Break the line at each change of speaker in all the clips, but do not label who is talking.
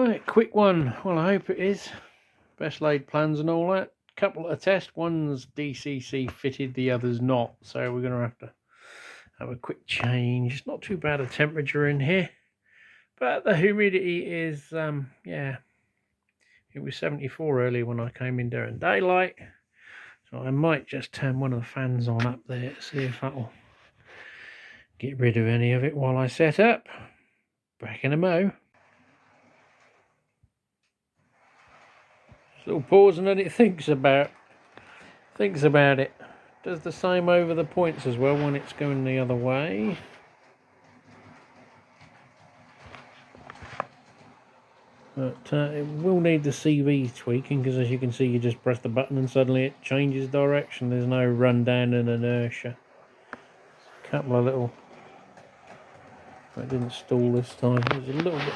Right, quick one. Well, I hope it is. Best laid plans and all that. Couple of tests. One's DCC fitted, the other's not. So we're going to have a quick change. It's not too bad a temperature in here. But the humidity is, yeah. It was 74 earlier when I came in during daylight. So I might just turn one of the fans on up there to see if that'll get rid of any of it while I set up. Back in a mo. Little pause and then it thinks about it. Does the same over the points as well when it's going the other way. But it will need the CV tweaking, because as you can see, you just press the button and suddenly it changes direction. There's no rundown and inertia. A couple of little... I didn't stall this time. There's a little bit...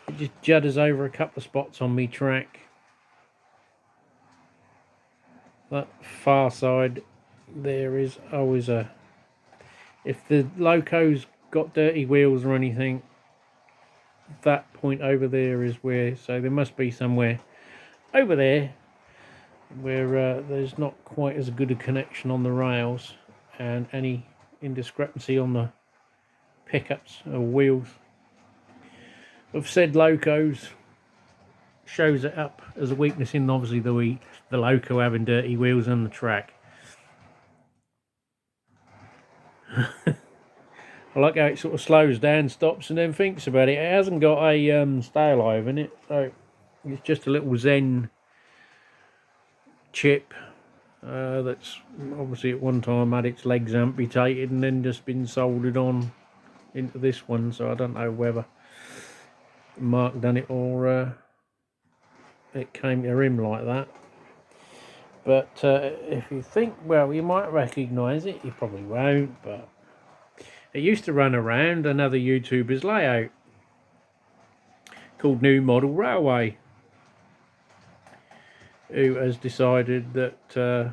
It just judders over a couple of spots on me track. That far side there is always a... If the loco's got dirty wheels or anything, that point over there is where... So there must be somewhere over there where there's not quite as good a connection on the rails, and any indiscrepancy on the pickups or wheels of said locos shows it up as a weakness in obviously the loco having dirty wheels on the track. I like how it sort of slows down, stops and then thinks about it. It hasn't got a stay alive in it, so it's just a little Zen chip that's obviously at one time had its legs amputated and then just been soldered on into this one. So I don't know whether Mark done it or it came to him like that. But if you think, well, you might recognise it. You probably won't, but it used to run around another YouTuber's layout called New Model Railway, who has decided that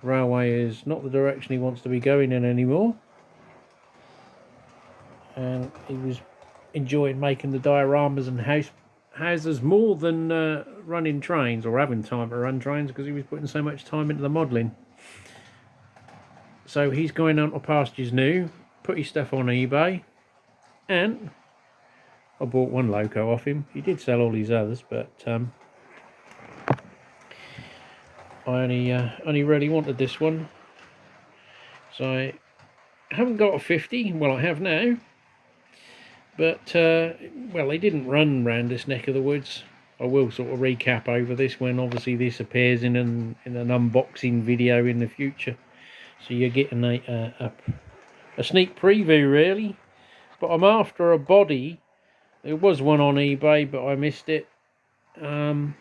railway is not the direction he wants to be going in anymore, and he was enjoying making the dioramas and houses more than running trains or having time to run trains, because he was putting so much time into the modelling. So he's going on to pastures new, put his stuff on eBay, and I bought one loco off him. He did sell all his others, but I only really wanted this one. So I haven't got a 50. Well, I have now. But, well, they didn't run round this neck of the woods. I will sort of recap over this when obviously this appears in an unboxing video in the future. So you're getting a sneak preview, really. But I'm after a body. There was one on eBay, but I missed it. So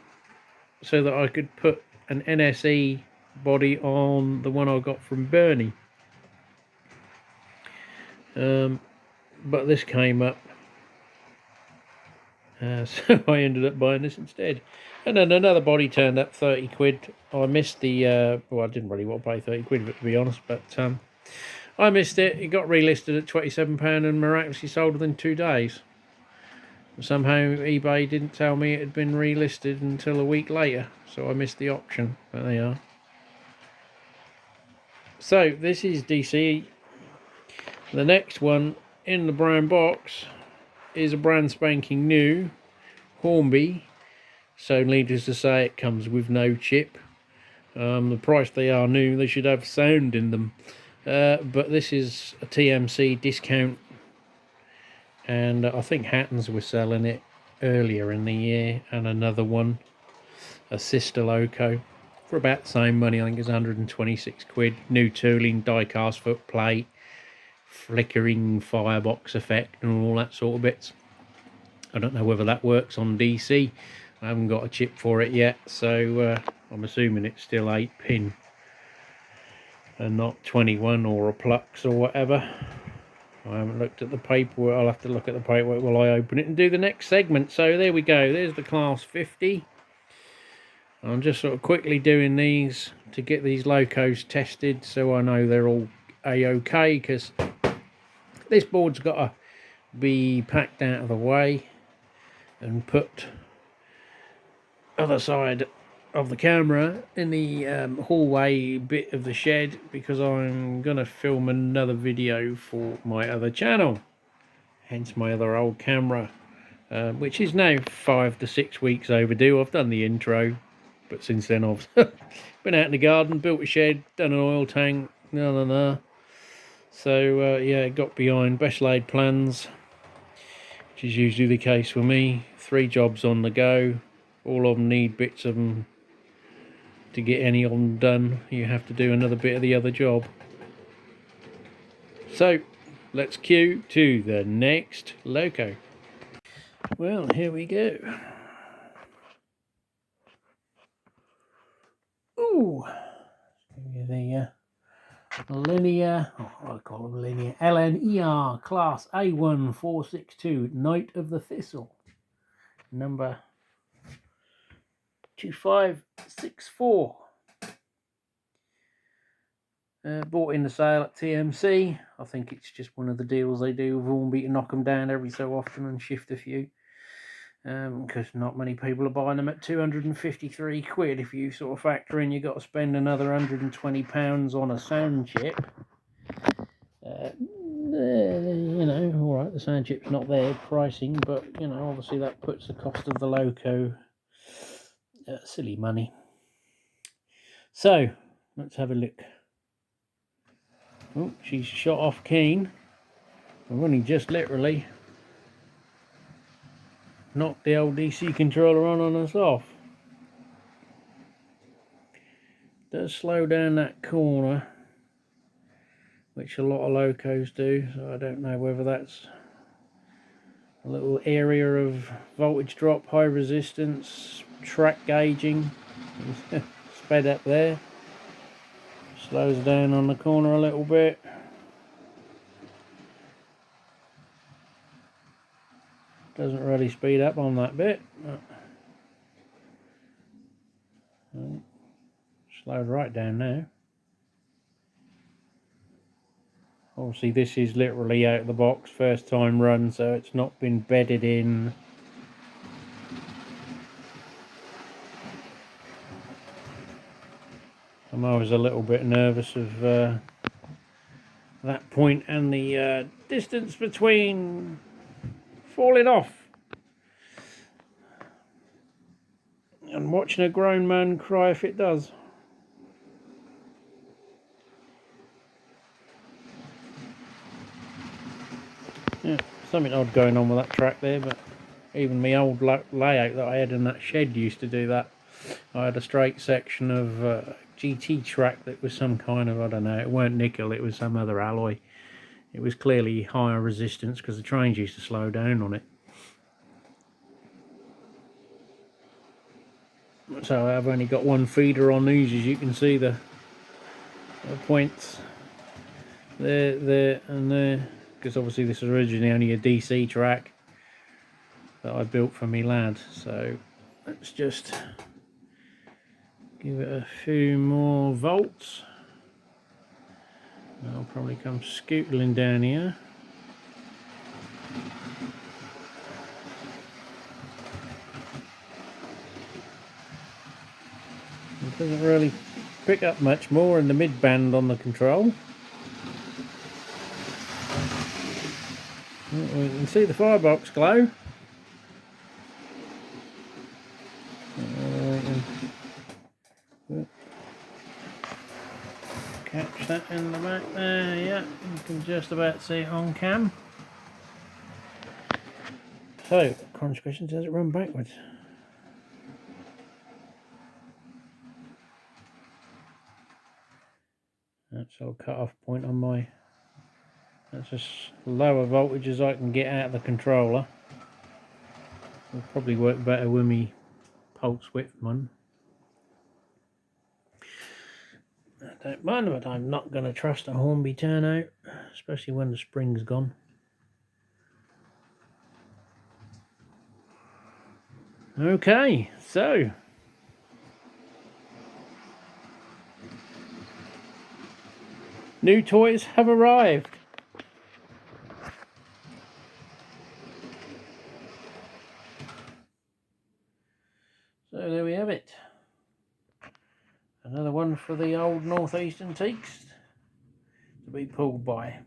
that I could put an NSE body on the one I got from Bernie. But this came up. So I ended up buying this instead. And then another body turned up, 30 quid. I missed the, well, I didn't really want to pay 30 quid, to be honest, but I missed it. It got relisted at £27 and miraculously sold within 2 days. Somehow eBay didn't tell me it had been relisted until a week later, so I missed the option, but there you are. So this is DC. The next one in the brown box is a brand spanking new Hornby. So needless to say, it comes with no chip. The price they are new, they should have sound in them. But this is a TMC discount, and I think Hattons were selling it earlier in the year, and another one, a sister loco, for about the same money. I think it's 126 quid. New tooling, die-cast foot plate, flickering firebox effect and all that sort of bits. I don't know whether that works on DC. I haven't got a chip for it yet, so I'm assuming it's still 8 pin and not 21 or a Plux or whatever. I haven't looked at the paperwork. I'll have to look at the paperwork while I open it and do the next segment. So there we go. There's the Class 50. I'm just sort of quickly doing these to get these locos tested so I know they're all A-OK, because this board's got to be packed out of the way. and put other side of the camera in the hallway bit of the shed, because I'm gonna film another video for my other channel, hence my other old camera, which is now 5 to 6 weeks overdue. I've done the intro, but since then I've been out in the garden, built a shed, done an oil tank, so yeah, got behind best laid plans, which is usually the case for me. 3 jobs on the go, all of them need bits of them. To get any of them done, you have to do another bit of the other job. So let's cue to the next loco. Well, here we go. Ooh, give you the linear, I call them linear, LNER class A1462 Knight of the Thistle, number 2564. Bought in the sale at TMC. I think it's just one of the deals they do with Hornby to knock them down every so often and shift a few. Because not many people are buying them at 253 quid. If you sort of factor in, you've got to spend another £120 on a sound chip. You know, alright, the sound chip's not their pricing, but, you know, obviously that puts the cost of the loco silly money. So, let's have a look. Oh, she's shot off keen. I've only just literally knocked the old DC controller on us off. Does slow down that corner, which a lot of locos do, so I don't know whether that's a little area of voltage drop, high resistance, track gauging. Sped up there, slows down on the corner a little bit. Doesn't really speed up on that bit. Slowed right down now. Obviously this is literally out of the box, first time run, so it's not been bedded in. I'm always a little bit nervous of that point and the distance between falling off and watching a grown man cry if it does. Yeah, something odd going on with that track there, but even my old layout that I had in that shed used to do that. I had a straight section of GT track that was some kind of, I don't know, it weren't nickel, it was some other alloy. It was clearly higher resistance because the trains used to slow down on it. So I've only got one feeder on these, as you can see the points there and there, because obviously this was originally only a DC track that I built for me lad. So let's just give it a few more volts. I'll probably come scootling down here. It doesn't really pick up much more in the mid band on the control. We can see the firebox glow. Catch that in the back there, yeah, you can just about see it on cam. So, consequence, does it run backwards? That's our cut-off point on my, that's as lower voltage as I can get out of the controller. It'll probably work better with me pulse width one. I don't mind, but I'm not going to trust a Hornby turnout, especially when the spring's gone. Okay, so new toys have arrived. So there we have it. Another one for the old northeastern teaks to be pulled by.